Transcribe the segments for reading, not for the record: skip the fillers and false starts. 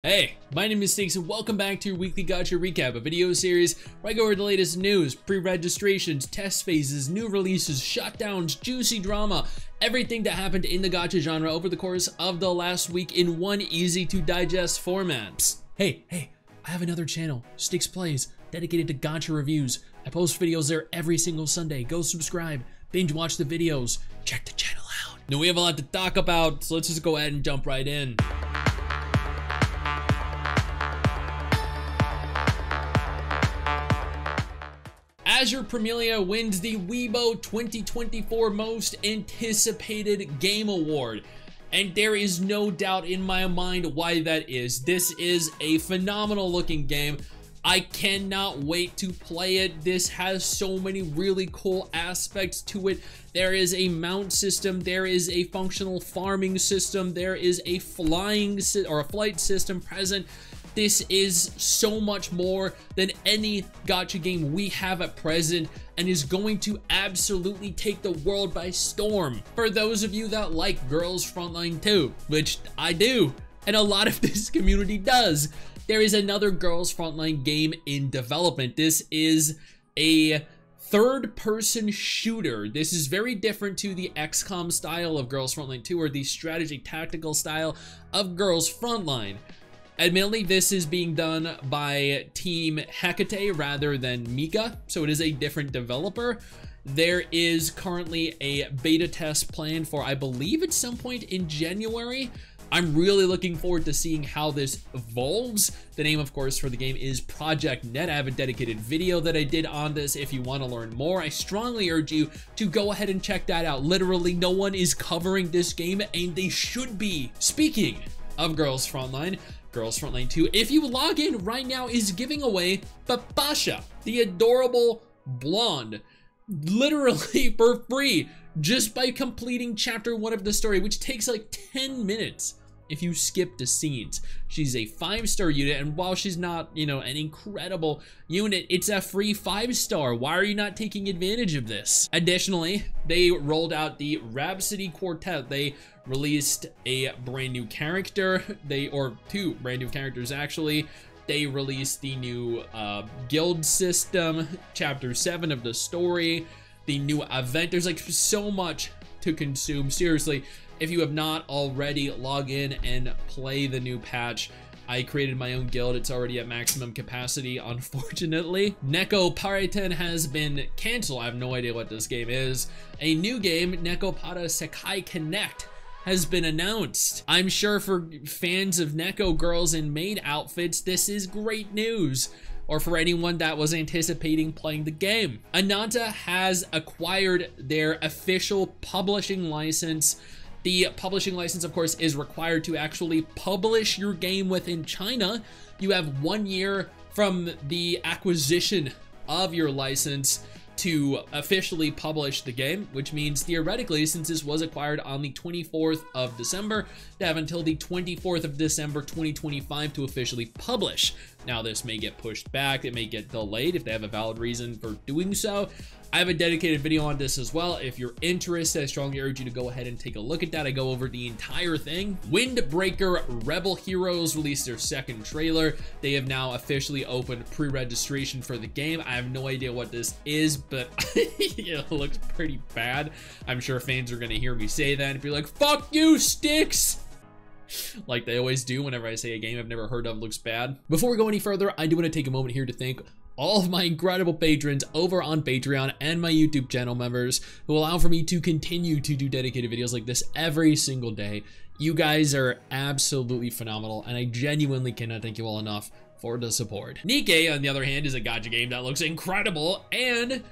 Hey, my name is Stix and welcome back to your weekly Gacha recap, a video series where I go over the latest news, pre-registrations, test phases, new releases, shutdowns, juicy drama, everything that happened in the Gacha genre over the course of the last week in one easy to digest format. Hey, I have another channel, Stix Plays, dedicated to Gacha reviews. I post videos there every single Sunday. Go subscribe, binge watch the videos, check the channel out. Now we have a lot to talk about, so let's just go ahead and jump right in. Azur Promilia wins the Weibo 2024 Most Anticipated Game Award. And there is no doubt in my mind why that is. This is a phenomenal looking game. I cannot wait to play it. This has so many really cool aspects to it. There is a mount system, there is a functional farming system, there is a flight system present. This is so much more than any gacha game we have at present and is going to absolutely take the world by storm. For those of you that like Girls Frontline 2, which I do, and a lot of this community does, there is another Girls Frontline game in development. This is a third-person shooter. This is very different to the XCOM style of Girls Frontline 2 or the strategy tactical style of Girls Frontline. Admittedly, this is being done by Team Hecate rather than Nikke, so it is a different developer. There is currently a beta test planned for, I believe, at some point in January. I'm really looking forward to seeing how this evolves. The name, of course, for the game is Project Net. I have a dedicated video that I did on this. If you want to learn more, I strongly urge you to go ahead and check that out. Literally, no one is covering this game, and they should be. Speaking of Girls Frontline, Girls Frontline 2, if you log in right now, is giving away Papasha, the adorable blonde, literally for free, just by completing chapter 1 of the story, which takes like 10 minutes if you skip the scenes. She's a 5-star unit, and while she's not, you know, an incredible unit, it's a free 5-star. Why are you not taking advantage of this? Additionally, they rolled out the Rhapsody Quartet. They released a brand new character, or two brand new characters actually. They released the new guild system, chapter 7 of the story, the new event. There's like so much to consume. Seriously, if you have not already, log in and play the new patch. I created my own guild. It's already at maximum capacity, unfortunately. Nekopara has been canceled. I have no idea what this game is. A new game, Nekopara Sekai Connect, has been announced. I'm sure for fans of Neko girls in maid outfits, this is great news. Or for anyone that was anticipating playing the game. Ananta has acquired their official publishing license. The publishing license, of course, is required to actually publish your game within China. You have 1 year from the acquisition of your license to officially publish the game, which means theoretically, since this was acquired on the 24th of December, they have until the 24th of December 2025 to officially publish. Now, this may get pushed back, it may get delayed if they have a valid reason for doing so. I have a dedicated video on this as well. If you're interested, I strongly urge you to go ahead and take a look at that. I go over the entire thing. Windbreaker Rebel Heroes released their second trailer. They have now officially opened pre-registration for the game. I have no idea what this is, but it looks pretty bad. I'm sure fans are gonna hear me say that and be like, fuck you, Stix! Like they always do whenever I say a game I've never heard of looks bad. Before we go any further, I do want to take a moment here to thank all of my incredible patrons over on Patreon and my YouTube channel members who allow for me to continue to do dedicated videos like this every single day. You guys are absolutely phenomenal, and I genuinely cannot thank you all enough for the support. Nikke, on the other hand, is a gacha game that looks incredible, and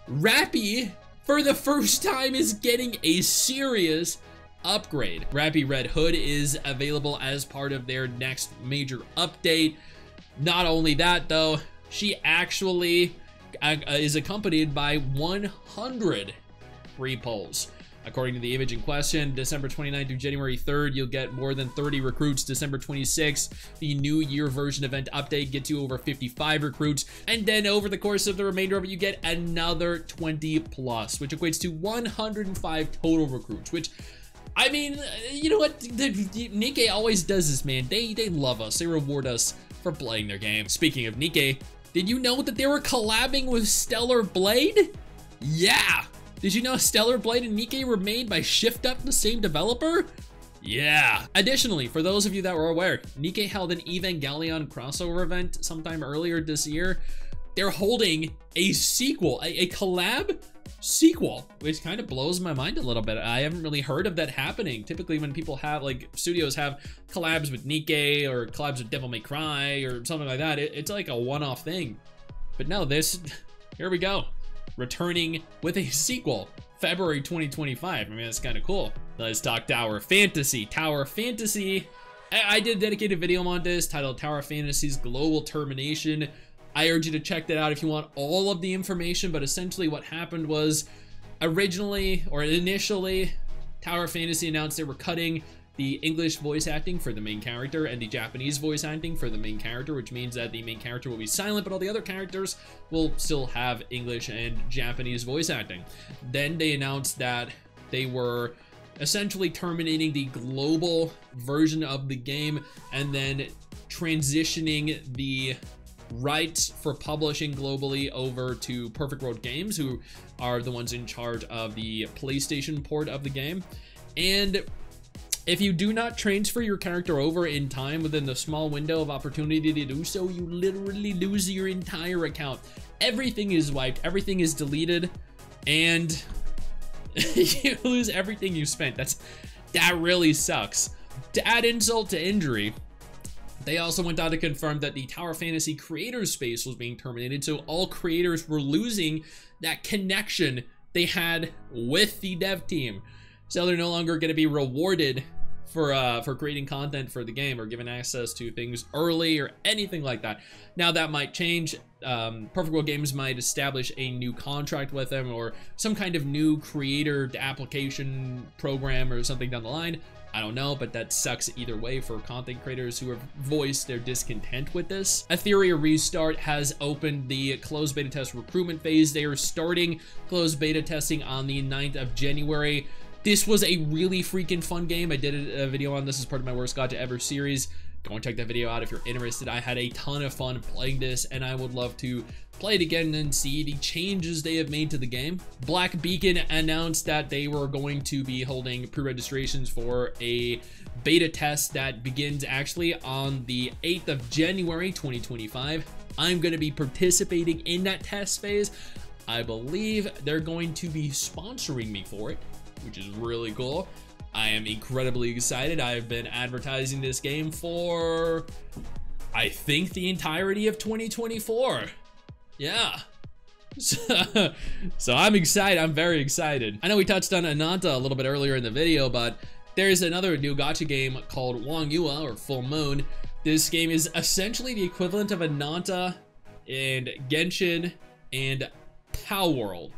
Rappy, for the first time, is getting a serious upgrade. Rappy Red Hood is available as part of their next major update. Not only that, though, she actually is accompanied by 100 free polls. According to the image in question, December 29th through January 3rd, you'll get more than 30 recruits. December 26th, the New Year version event update gets you over 55 recruits. And then over the course of the remainder of it, you get another 20 plus, which equates to 105 total recruits, which I mean, you know what? Nikke always does this, man. They love us. They reward us for playing their game. Speaking of Nikke, did you know that they were collabing with Stellar Blade? Yeah. Did you know Stellar Blade and Nikke were made by Shift Up, the same developer? Yeah. Additionally, for those of you that were aware, Nikke held an Evangelion crossover event sometime earlier this year. They're holding a sequel, a collab sequel, which kind of blows my mind a little bit. I haven't really heard of that happening. Typically when people have, like, studios have collabs with Nikke or collabs with Devil May Cry or something like that, it's like a one-off thing. But no, here we go. Returning with a sequel, February 2025. I mean, that's kind of cool. Let's talk Tower Fantasy. Tower Fantasy, I did a dedicated video on this titled Tower Fantasy's Global Termination. I urge you to check that out if you want all of the information, but essentially what happened was initially, Tower Fantasy announced they were cutting the English voice acting for the main character and the Japanese voice acting for the main character, which means that the main character will be silent, but all the other characters will still have English and Japanese voice acting. Then they announced that they were essentially terminating the global version of the game and then transitioning the rights for publishing globally over to Perfect World Games, who are the ones in charge of the PlayStation port of the game. And if you do not transfer your character over in time within the small window of opportunity to do so, you literally lose your entire account. Everything is wiped, everything is deleted, and you lose everything you spent. That really sucks. To add insult to injury, they also went on to confirm that the Tower Fantasy creator space was being terminated, so all creators were losing that connection they had with the dev team. So they're no longer going to be rewarded for creating content for the game or given access to things early or anything like that. Now that might change. Perfect World Games might establish a new contract with them or some kind of new creator application program or something down the line. I don't know, but that sucks either way for content creators who have voiced their discontent with this. Etheria Restart has opened the closed beta test recruitment phase. They are starting closed beta testing on the 9th of January. This was a really freaking fun game. I did a video on this as part of my Worst Gacha Ever series. Go and check that video out if you're interested. I had a ton of fun playing this, and I would love to play it again and see the changes they have made to the game. Black Beacon announced that they were going to be holding pre-registrations for a beta test that begins actually on the 8th of January 2025. I'm going to be participating in that test phase. I believe they're going to be sponsoring me for it, which is really cool. I am incredibly excited. I've been advertising this game for, I think, the entirety of 2024. Yeah. So I'm excited. I'm very excited. I know we touched on Ananta a little bit earlier in the video, but there's another new gacha game called Wang Yue, or Full Moon. This game is essentially the equivalent of Ananta and Genshin and Pow World.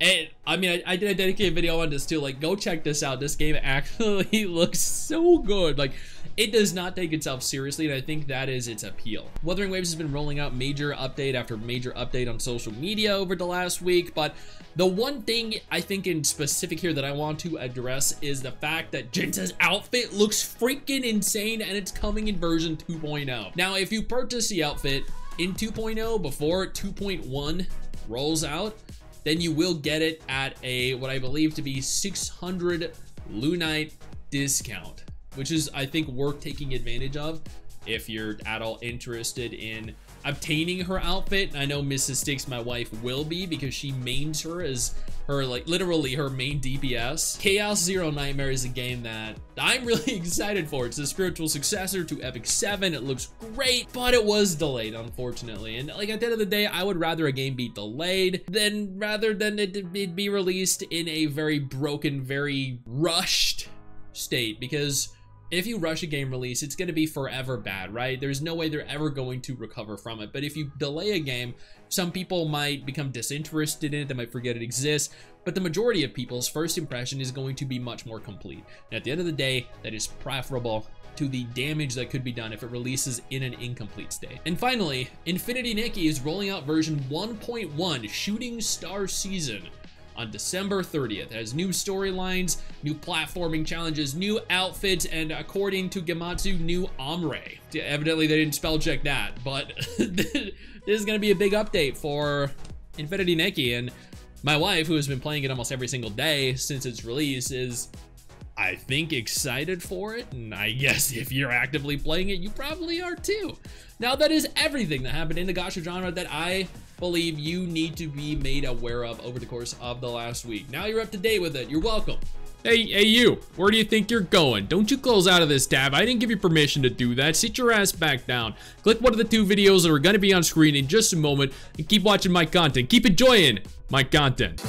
And I mean, I did a dedicated video on this too. Like, go check this out. This game actually looks so good. Like, it does not take itself seriously, and I think that is its appeal. Wuthering Waves has been rolling out major update after major update on social media over the last week, but the one thing I think in specific here that I want to address is the fact that Jinza's outfit looks freaking insane, and it's coming in version 2.0. Now, if you purchase the outfit in 2.0 before 2.1 rolls out, then you will get it at a, what I believe to be 600 Lunite discount, which is, I think, worth taking advantage of if you're at all interested in obtaining her outfit. I know Mrs. Stix, my wife, will be, because she mains her as her, like, literally her main DPS. Chaos Zero Nightmare is a game that I'm really excited for. It's a spiritual successor to Epic 7. It looks great, but it was delayed, unfortunately. And, like, at the end of the day, I would rather a game be delayed rather than it be released in a very broken, very rushed state, because if you rush a game release, it's going to be forever bad, right? There's no way they're ever going to recover from it. But if you delay a game, some people might become disinterested in it, they might forget it exists, but the majority of people's first impression is going to be much more complete. And at the end of the day, that is preferable to the damage that could be done if it releases in an incomplete state. And finally, Infinity Nikki is rolling out version 1.1 Shooting Star Season on December 30th. It has new storylines, new platforming challenges, new outfits, and according to Gematsu, new Omre. Evidently, they didn't spell check that, but this is going to be a big update for Infinity Nikki, and my wife, who has been playing it almost every single day since its release, is, I think, excited for it, and I guess if you're actively playing it, you probably are too. Now, that is everything that happened in the Gacha genre that I believe you need to be made aware of over the course of the last week. Now you're up to date with it. You're welcome. Hey you, where do you think you're going? Don't you close out of this tab. I didn't give you permission to do that. Sit your ass back down. Click one of the 2 videos that are going to be on screen in just a moment and keep watching my content. Keep enjoying my content.